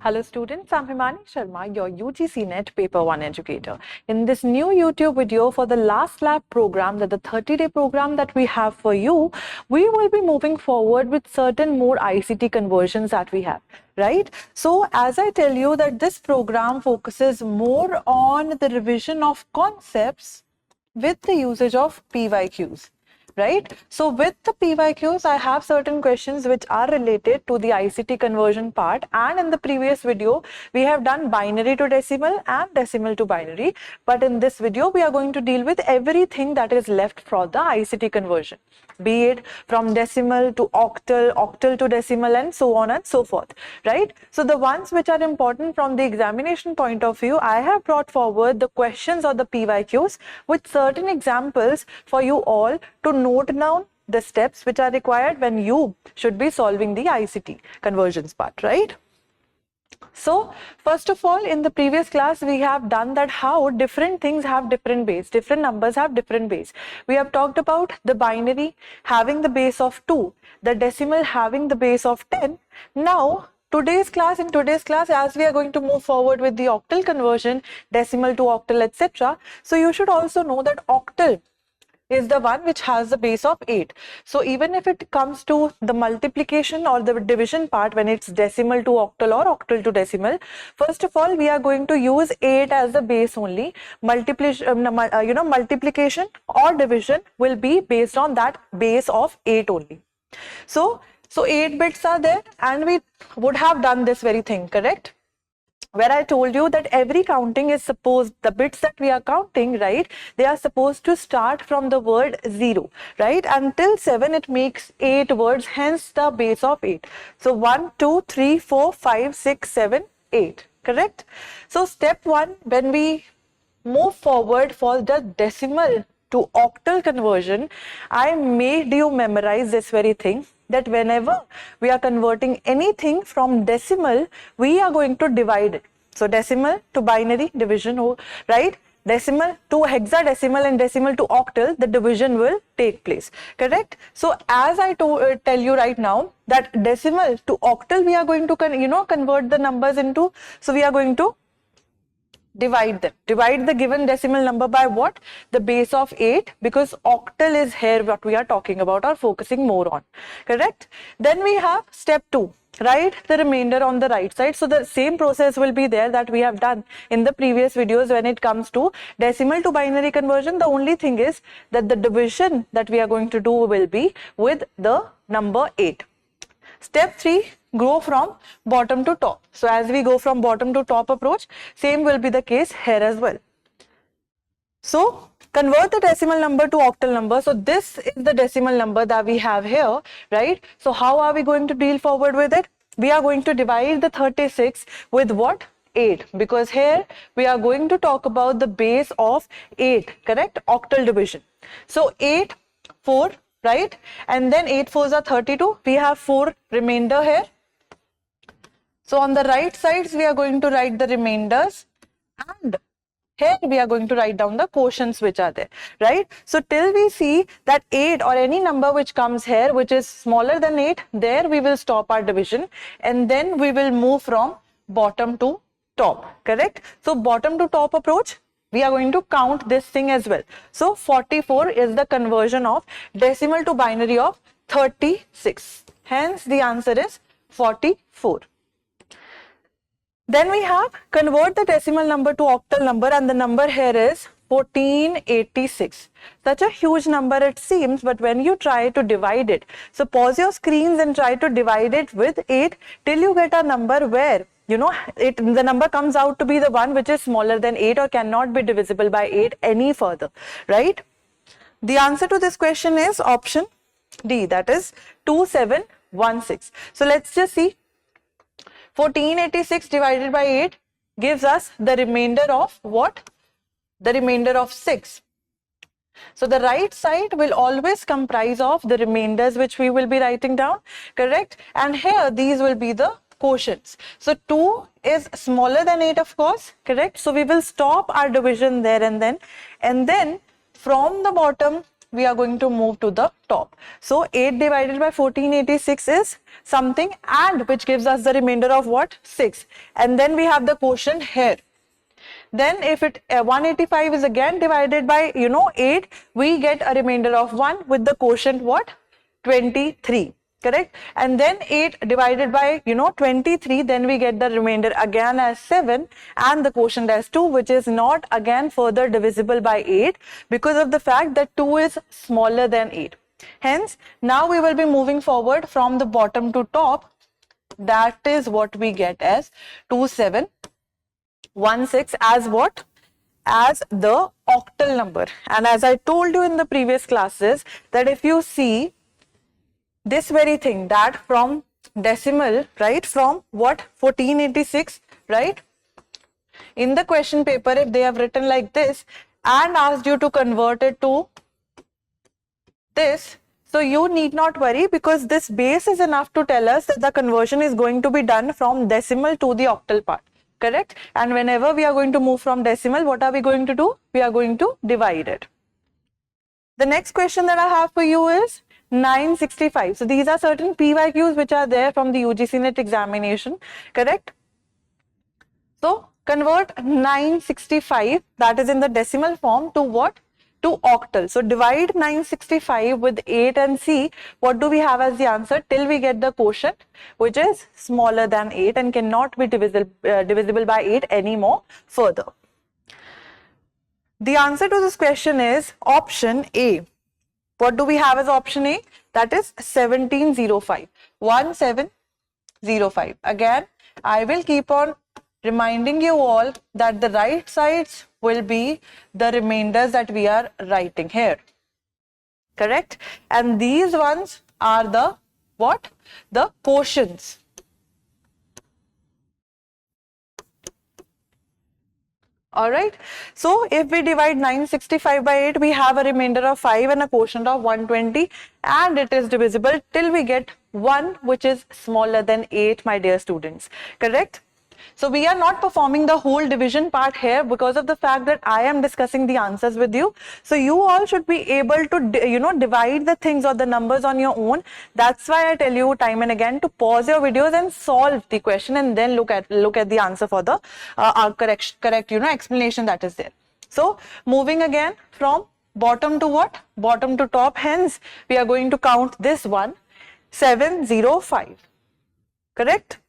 Hello students, I'm Himani Sharma, your UGC NET Paper 1 educator. In this new YouTube video for the last lab program, the 30-day program that we have for you, we will be moving forward with certain more ICT conversions that we have, right? So as I tell you that this program focuses more on the revision of concepts with the usage of PYQs. Right? So with the PYQs, I have certain questions which are related to the ICT conversion part, and in the previous video, we have done binary to decimal and decimal to binary. But in this video, we are going to deal with everything that is left for the ICT conversion, be it from decimal to octal, octal to decimal, and so on and so forth, right? So the ones which are important from the examination point of view, I have brought forward the questions or the PYQs with certain examples for you all to note down the steps which are required when you should be solving the ICT conversions part, right? So first of all, in the previous class, we have done that how different things have different base, different numbers have different base. We have talked about the binary having the base of 2, the decimal having the base of 10. Now, in today's class, as we are going to move forward with the octal conversion, decimal to octal, etc. So you should also know that octal is the one which has the base of 8. So even if it comes to the multiplication or the division part, when it's decimal to octal or octal to decimal, first of all, we are going to use 8 as the base only. Multiplication or division will be based on that base of 8 only. So 8 bits are there, and we would have done this very thing, correct? Where I told you that every counting is supposed, the bits that we are counting, right, they are supposed to start from the word 0, right? Until 7, it makes 8 words, hence the base of 8. So 1, 2, 3, 4, 5, 6, 7, 8, correct? So step 1, when we move forward for the decimal to octal conversion, I made you memorize this very thing, that whenever we are converting anything from decimal, we are going to divide it. So decimal to binary, division, right? Decimal to hexadecimal and decimal to octal, the division will take place, correct? So as I tell you right now, that decimal to octal, we are going to convert the numbers into, so we are going to divide them. Divide the given decimal number by what? The base of 8, because octal is here what we are talking about or focusing more on, correct? Then we have step 2, write the remainder on the right side. So the same process will be there that we have done in the previous videos when it comes to decimal to binary conversion. The only thing is that the division that we are going to do will be with the number 8. Step 3, go from bottom to top. So as we go from bottom to top approach, same will be the case here as well. So convert the decimal number to octal number. So this is the decimal number that we have here, right? So how are we going to deal forward with it? We are going to divide the 36 with what? 8, because here we are going to talk about the base of 8, correct? Octal division. So 8, 4, right? And then 8 4s are 32. We have 4 remainder here. So on the right sides, we are going to write the remainders, and here we are going to write down the quotients which are there, right? So till we see that 8 or any number which comes here, which is smaller than 8, there we will stop our division, and then we will move from bottom to top, correct? So bottom to top approach, we are going to count this thing as well. So 44 is the conversion of decimal to binary of 36. Hence the answer is 44. Then we have convert the decimal number to octal number, and the number here is 1486. Such a huge number it seems, but when you try to divide it, so pause your screens and try to divide it with 8 till you get a number where the number comes out to be the one which is smaller than 8 or cannot be divisible by 8 any further, right? The answer to this question is option D, that is 2716. So let's just see. 1486 divided by 8 gives us the remainder of what? The remainder of 6. So the right side will always comprise of the remainders which we will be writing down, correct? And here these will be the quotients. So 2 is smaller than 8, of course, correct? So we will stop our division there, and then from the bottom we are going to move to the top. So 8 divided by 1486 is something, and which gives us the remainder of what? 6. And then we have the quotient here. Then if it 185 is again divided by 8, we get a remainder of 1 with the quotient what? 23. Correct? And then 8 divided by 23, then we get the remainder again as 7 and the quotient as 2, which is not again further divisible by 8 because of the fact that 2 is smaller than 8. Hence, now we will be moving forward from the bottom to top. That is what we get as 2716 as what? As the octal number. And as I told you in the previous classes, that if you see this very thing, that from decimal, right, from what? 1486, right? In the question paper, if they have written like this and asked you to convert it to this, so you need not worry, because this base is enough to tell us that the conversion is going to be done from decimal to the octal part. Correct? And whenever we are going to move from decimal, what are we going to do? We are going to divide it. The next question that I have for you is 965. So these are certain PYQs which are there from the UGC NET examination. Correct? So convert 965, that is in the decimal form, to what? To octal. So divide 965 with 8 and see what do we have as the answer till we get the quotient, which is smaller than 8 and cannot be divisible by 8 anymore further. The answer to this question is option A. What do we have as option A? That is 1705. 1705. Again, I will keep on reminding you all that the right sides will be the remainders that we are writing here. Correct? And these ones are the what? The quotients. Alright, so if we divide 965 by 8, we have a remainder of 5 and a quotient of 120, and it is divisible till we get 1 which is smaller than 8, my dear students. Correct? So we are not performing the whole division part here because of the fact that I am discussing the answers with you. So you all should be able to divide the things or the numbers on your own. That's why I tell you time and again to pause your videos and solve the question and then look at the answer for the correct explanation that is there. So moving again from bottom to what? Bottom to top. Hence we are going to count this one, 705. Correct?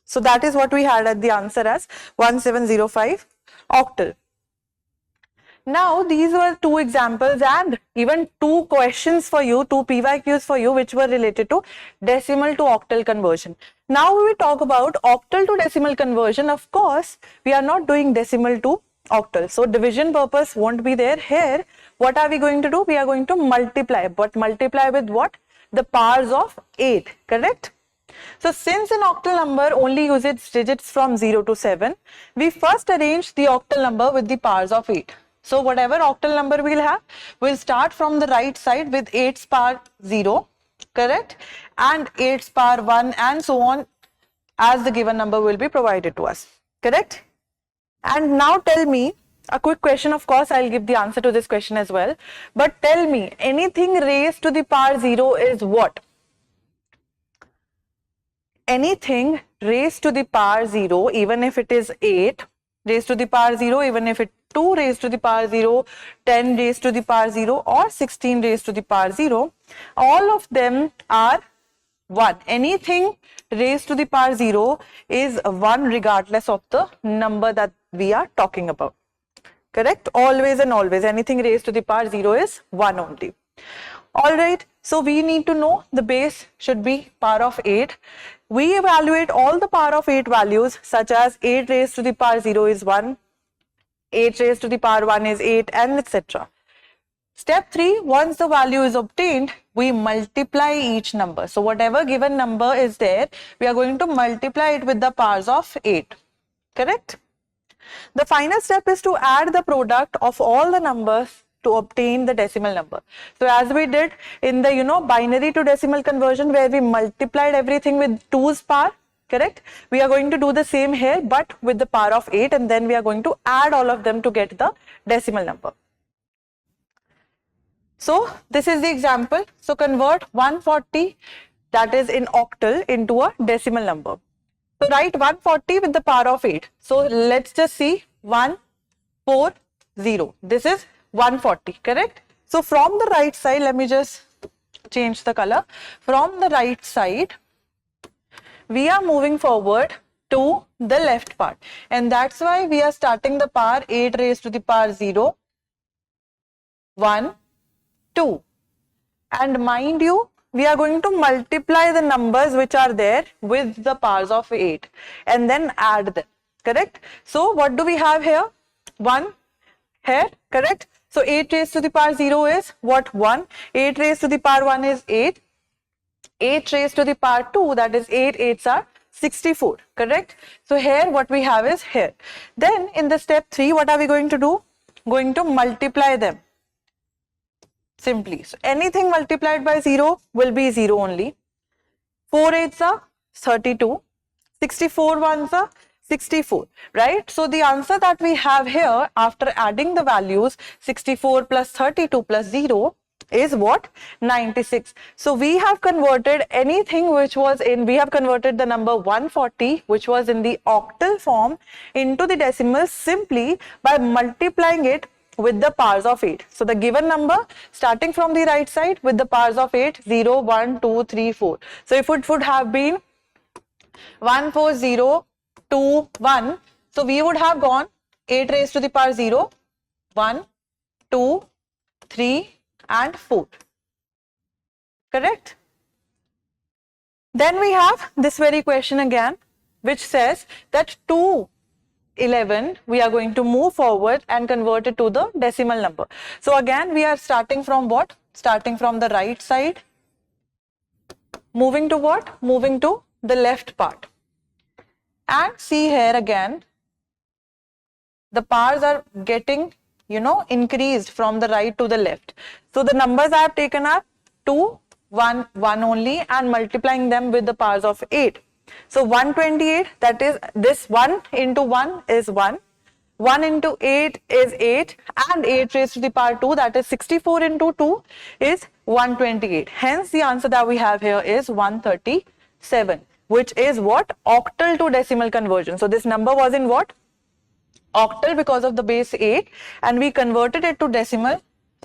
So that is what we had at the answer as 1705 octal. Now these were two examples and even two questions for you, two PYQs for you, which were related to decimal to octal conversion. Now we will talk about octal to decimal conversion. Of course, we are not doing decimal to octal. So division purpose won't be there here. What are we going to do? We are going to multiply, but multiply with what? The powers of 8, correct? So since an octal number only uses digits from 0 to 7, we first arrange the octal number with the powers of 8. So whatever octal number we'll have, we'll start from the right side with 8's power 0, correct? And 8's power 1 and so on, as the given number will be provided to us, correct? And now tell me, a quick question, of course, I'll give the answer to this question as well. But tell me, anything raised to the power 0 is what? Anything raised to the power 0, even if it is 8 raised to the power 0, even if it 2 raised to the power 0, 10 raised to the power 0 or 16 raised to the power 0, all of them are 1. Anything raised to the power 0 is 1 regardless of the number that we are talking about. Correct? Always and always, anything raised to the power 0 is 1 only. Alright, so we need to know the base should be power of 8. We evaluate all the power of 8 values, such as 8 raised to the power 0 is 1, 8 raised to the power 1 is 8, and etc. Step 3, once the value is obtained, we multiply each number. So whatever given number is there, we are going to multiply it with the powers of 8. Correct? The final step is to add the product of all the numbers to obtain the decimal number. So as we did in the binary to decimal conversion, where we multiplied everything with 2's power, correct? We are going to do the same here, but with the power of 8, and then we are going to add all of them to get the decimal number. So this is the example. So convert 140, that is in octal, into a decimal number. So write 140 with the power of 8. So let's just see 140. This is 140, correct? So from the right side, let me just change the color. From the right side, we are moving forward to the left part. And that's why we are starting the power 8 raised to the power 0, 1, 2. And mind you, we are going to multiply the numbers which are there with the powers of 8 and then add them, correct? So what do we have here? 1 here, correct? So 8 raised to the power 0 is what? 1. 8 raised to the power 1 is 8. 8 raised to the power 2, that is 8 8s are 64, correct? So here what we have is here. Then in the step 3, what are we going to do? Going to multiply them. Simply. So anything multiplied by 0 will be 0 only. 4 8s are 32. 64 1s are 64, right? So the answer that we have here after adding the values 64 plus 32 plus 0 is what? 96. So we have converted anything which was in, we have converted the number 140 which was in the octal form into the decimal simply by multiplying it with the powers of 8. So the given number starting from the right side with the powers of 8, 0, 1, 2, 3, 4. So if it would have been 1, 4, 0, 2, 1, so we would have gone 8 raised to the power 0, 1, 2, 3 and 4. Correct? Then we have this very question again which says that 211 we are going to move forward and convert it to the decimal number. So again we are starting from what? Starting from the right side, moving to what? Moving to the left part. And see here again, the powers are getting, increased from the right to the left. So the numbers I have taken are 2, 1, 1 only and multiplying them with the powers of 8. So 128, that is this 1 into 1 is 1. 1 into 8 is 8 and 8 raised to the power 2, that is 64 into 2 is 128. Hence the answer that we have here is 137, which is what? Octal to decimal conversion. So this number was in what? Octal because of the base 8 and we converted it to decimal.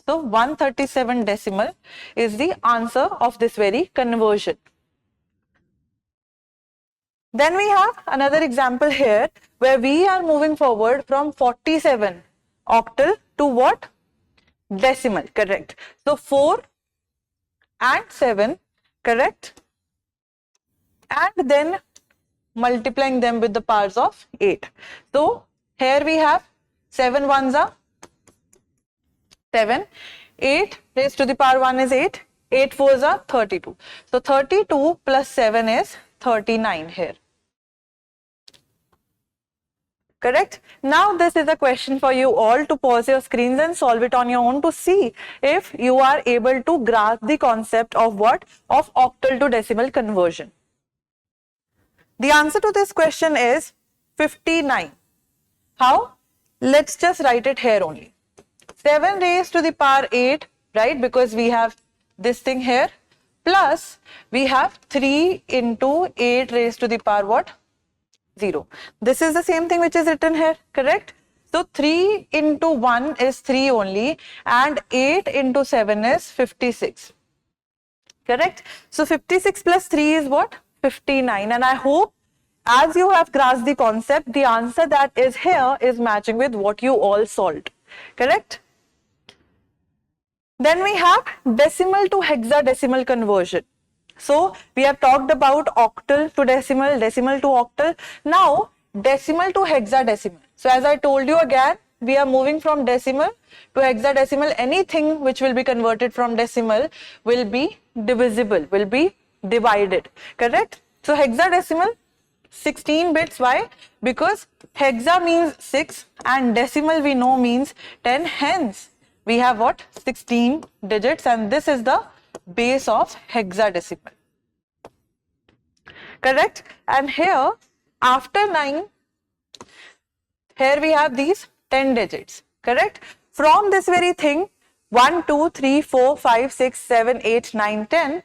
So 137 decimal is the answer of this very conversion. Then we have another example here where we are moving forward from 47 octal to what? Decimal, correct? So 4 and 7, correct? And then multiplying them with the powers of 8. So here we have 7 ones are 7, 8 raised to the power 1 is 8, 8 fours are 32. So 32 plus 7 is 39 here. Correct? Now this is a question for you all to pause your screens and solve it on your own to see if you are able to grasp the concept of what? Of octal to decimal conversion. The answer to this question is 59. How? Let's just write it here only. 7 raised to the power 8, right? Because we have this thing here, plus we have 3 into 8 raised to the power what? 0. This is the same thing which is written here, correct? So 3 into 1 is 3 only and 8 into 7 is 56. Correct? So 56 plus 3 is what? 59. And I hope as you have grasped the concept, the answer that is here is matching with what you all solved. Correct? Then we have decimal to hexadecimal conversion. So we have talked about octal to decimal, decimal to octal. Now decimal to hexadecimal. So as I told you again, we are moving from decimal to hexadecimal. Anything which will be converted from decimal will be divisible, will be divided. Correct? So hexadecimal, 16 bits. Why? Because hexa means 6 and decimal we know means 10. Hence we have what? 16 digits and this is the base of hexadecimal. Correct? And here after 9, here we have these 10 digits. Correct? From this very thing 1, 2, 3, 4, 5, 6, 7, 8, 9, 10.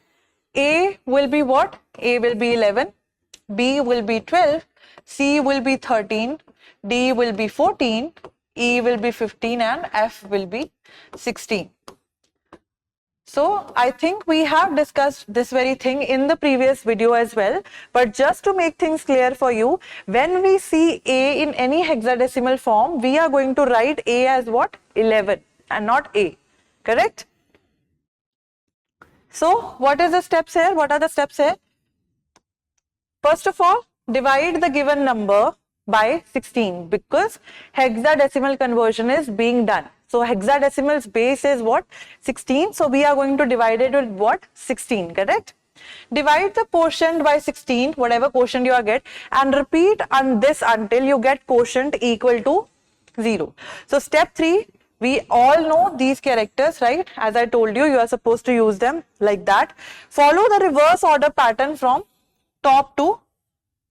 A will be what? A will be 11, B will be 12, C will be 13, D will be 14, E will be 15 and F will be 16. So I think we have discussed this very thing in the previous video as well, but just to make things clear for you, when we see A in any hexadecimal form, we are going to write A as what? 11 and not A, correct? So what is the steps here? What are the steps here? First of all, divide the given number by 16 because hexadecimal conversion is being done. So hexadecimal's base is what? 16. So we are going to divide it with what? 16, correct? Divide the quotient by 16, whatever quotient you are get, and repeat on this until you get quotient equal to 0. So step 3, we all know these characters, right? As I told you, you are supposed to use them like that. Follow the reverse order pattern from top to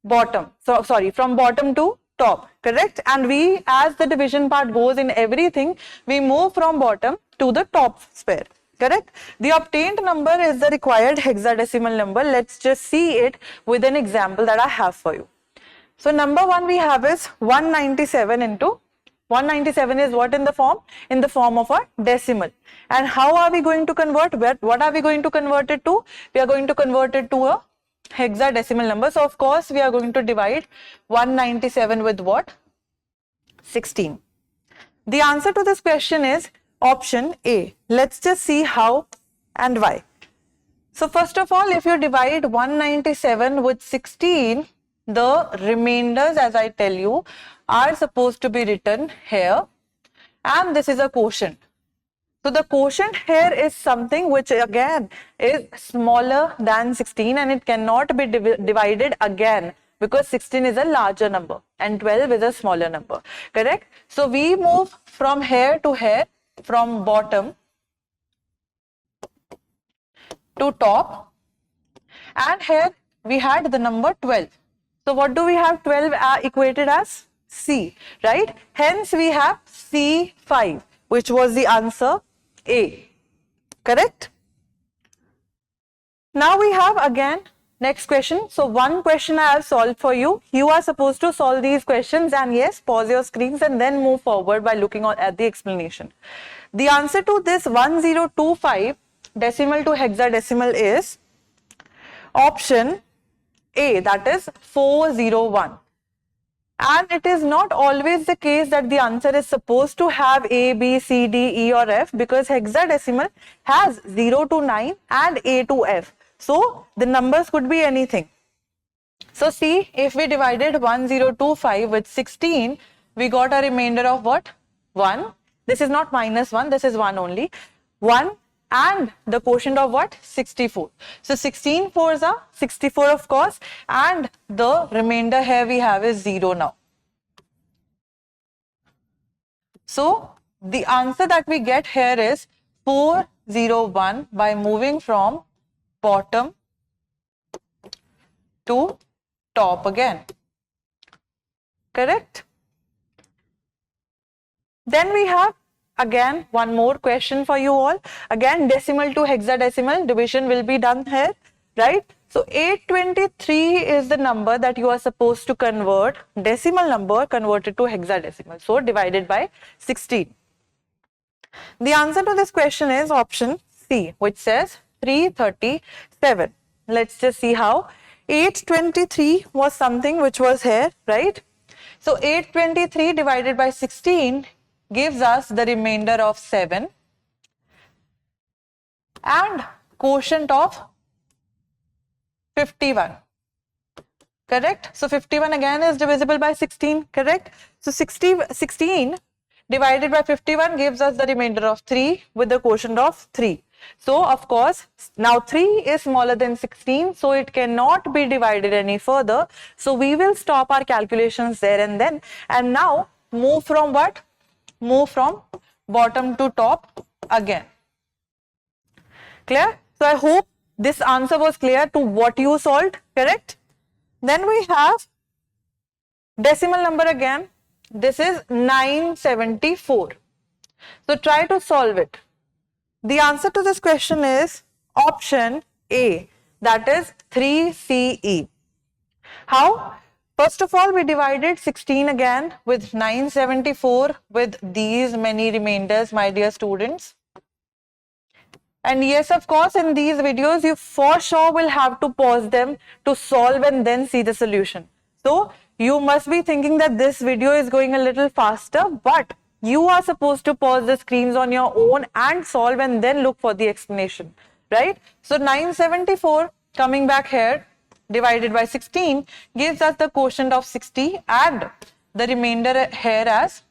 bottom. So sorry, from bottom to top, correct? And we, as the division part goes in everything, we move from bottom to the top square, correct? The obtained number is the required hexadecimal number. Let's just see it with an example that I have for you. So number 1 we have is 197 into 197 is what in the form? In the form of a decimal. And how are we going to convert? What are we going to convert it to? We are going to convert it to a hexadecimal number. So of course we are going to divide 197 with what? 16. The answer to this question is option A. Let's just see how and why. So first of all, if you divide 197 with 16, the remainders, as I tell you, are supposed to be written here, and this is a quotient. So the quotient here is something which again is smaller than 16 and it cannot be divided again because 16 is a larger number and 12 is a smaller number, correct? So we move from here to here, from bottom to top, and here we had the number 12. So what do we have? 12 equated as C, right? Hence we have C5, which was the answer A, correct? Now we have again next question. So one question I have solved for you. You are supposed to solve these questions, and yes, pause your screens and then move forward by looking at the explanation. The answer to this 1025 decimal to hexadecimal is option A, that is 401. And it is not always the case that the answer is supposed to have A, B, C, D, E or F, because hexadecimal has 0 to 9 and A to F. So the numbers could be anything. So see, if we divided 1025 with 16, we got a remainder of what? 1. This is not minus 1, this is 1 only. 1 and the quotient of what? 64. So 16 fours are 64 of course, and the remainder here we have is 0 now. So the answer that we get here is 401 by moving from bottom to top again, correct? Then we have again one more question for you all. Again, decimal to hexadecimal division will be done here, right? So 823 is the number that you are supposed to convert, decimal number converted to hexadecimal. So divided by 16. The answer to this question is option C, which says 337. Let's just see how. 823 was something which was here, right? So 823 divided by 16 gives us the remainder of 7 and quotient of 51, correct? So 51 again is divisible by 16, correct? So 16 divided by 51 gives us the remainder of 3 with the quotient of 3. So of course now 3 is smaller than 16, so it cannot be divided any further. So we will stop our calculations there and then, and now move from what? Move from bottom to top again. Clear? So I hope this answer was clear to what you solved, correct? Then we have decimal number again. This is 974. So try to solve it. The answer to this question is option A, that is 3CE. How? First of all, we divided 16 again with 974 with these many remainders, my dear students. And yes, of course, in these videos, you for sure will have to pause them to solve and then see the solution. So, you must be thinking that this video is going a little faster, but you are supposed to pause the screens on your own and solve and then look for the explanation, right? So, 974 coming back here divided by 16 gives us the quotient of 60 and the remainder here as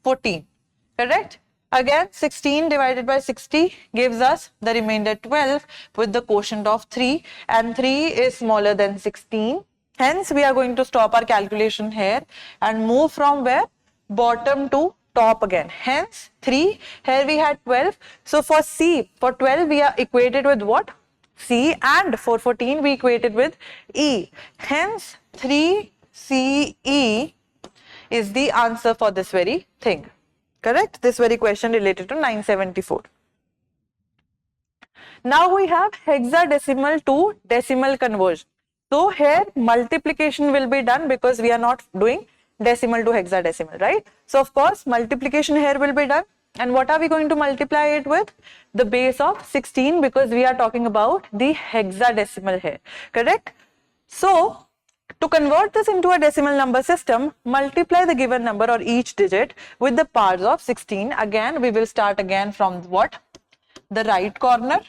14, correct? Again, 16 divided by 60 gives us the remainder 12 with the quotient of 3, and 3 is smaller than 16. Hence, we are going to stop our calculation here and move from where? Bottom to top again. Hence, 3, here we had 12. So, for C, for 12 we are equated with what? C, and for 14 we equated with E. Hence, 3CE is the answer for this very thing. Correct? This very question related to 974. Now we have hexadecimal to decimal conversion. So here multiplication will be done because we are not doing decimal to hexadecimal, right? So of course multiplication here will be done. And what are we going to multiply it with? The base of 16, because we are talking about the hexadecimal here. Correct? So to convert this into a decimal number system, multiply the given number or each digit with the powers of 16. Again, we will start again from what? The right corner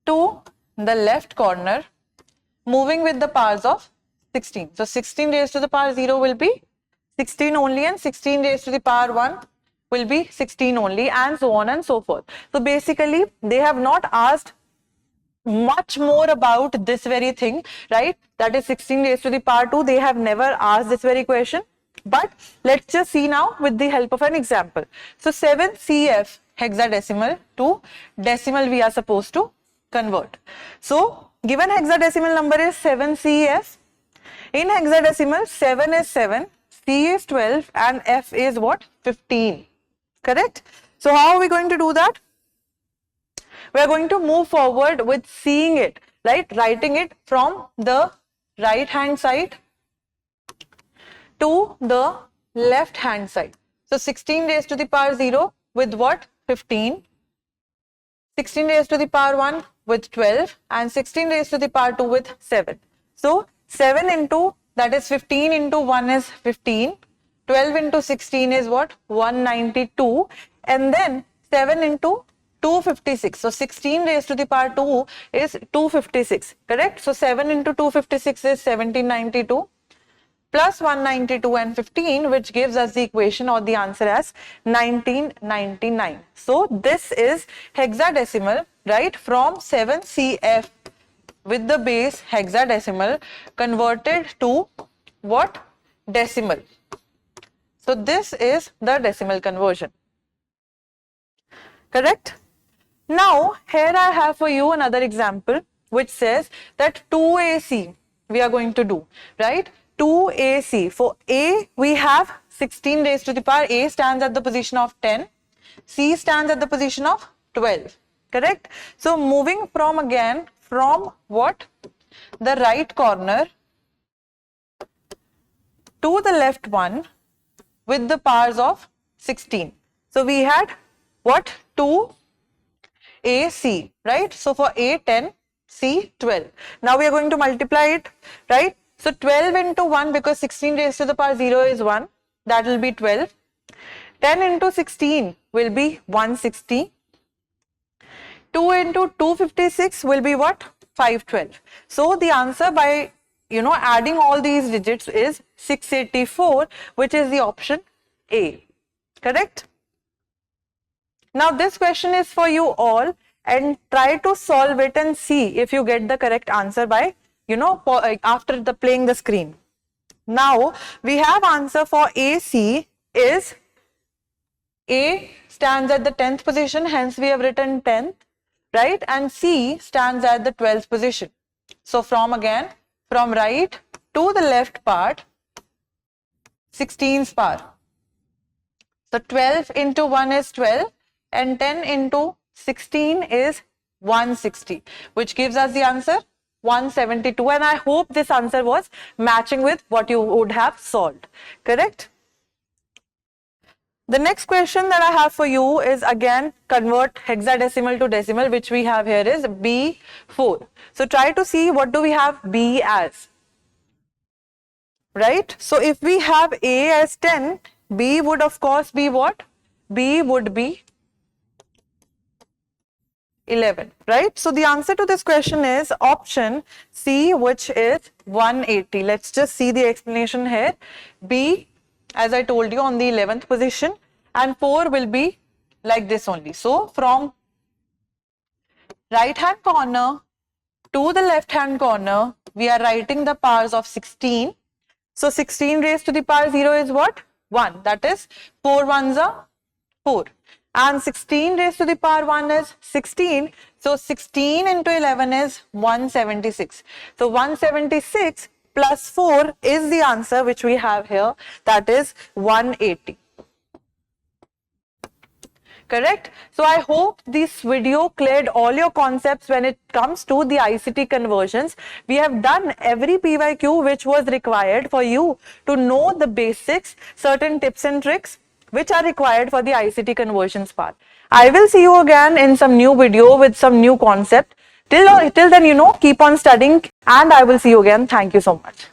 to the left corner, moving with the powers of 16. So 16 raised to the power 0 will be 16 only, and 16 raised to the power 1 will be 16 only, and so on and so forth. So basically, they have not asked much more about this very thing, right? That is 16 raised to the power 2. They have never asked this very question. But let's just see now with the help of an example. So 7CF hexadecimal to decimal we are supposed to convert. So given hexadecimal number is 7CF. In hexadecimal, 7 is 7, C is 12, and F is what? 15. Correct? So how are we going to do that? We are going to move forward with seeing it, right? Writing it from the right hand side to the left hand side. So 16 raised to the power 0 with what? 15. 16 raised to the power 1 with 12, and 16 raised to the power 2 with 7. So 7 into, that is 15 into 1 is 15. 12 into 16 is what? 192. And then 7 into 256. So 16 raised to the power 2 is 256. Correct? So 7 into 256 is 1792 plus 192 and 15, which gives us the equation or the answer as 1999. So this is hexadecimal, right? From 7CF with the base hexadecimal converted to what? Decimal. So this is the decimal conversion. Correct? Now, here I have for you another example which says that 2AC we are going to do, right? 2AC. For A, we have 16 raised to the power. A stands at the position of 10. C stands at the position of 12. Correct? So, moving from again from what? The right corner to the left one with the powers of 16. So, we had what? 2 AC, right? So for A 10, C 12. Now we are going to multiply it, right? So 12 into 1, because 16 raised to the power 0 is 1, that will be 12. 10 into 16 will be 160. 2 into 256 will be what? 512. So the answer by adding all these digits is 684, which is the option A. Correct? Now this question is for you all, and try to solve it and see if you get the correct answer by after playing the screen. Now we have answer for AC is A stands at the 10th position, hence we have written 10th, right? And C stands at the 12th position. So from right to the left part, 16's power. So 12 into 1 is 12 and 10 into 16 is 160, which gives us the answer 172. And I hope this answer was matching with what you would have solved. Correct? The next question that I have for you is again convert hexadecimal to decimal, which we have here is B4. So try to see what do we have B as. Right? So if we have A as 10, B would of course be what? B would be 11, right? So the answer to this question is option C, which is 180. Let's just see the explanation here. B, as I told you, on the 11th position, and 4 will be like this only. So from right hand corner to the left hand corner, we are writing the powers of 16. So 16 raised to the power 0 is what? 1. That is 4 ones are 4. And 16 raised to the power 1 is 16. So 16 into 11 is 176. So 176 plus 4 is the answer which we have here. That is 180. Correct? So I hope this video cleared all your concepts when it comes to the ICT conversions. We have done every PYQ which was required for you to know the basics, certain tips and tricks which are required for the ICT conversions part. I will see you again in some new video with some new concept. Till then, keep on studying, and I will see you again. Thank you so much.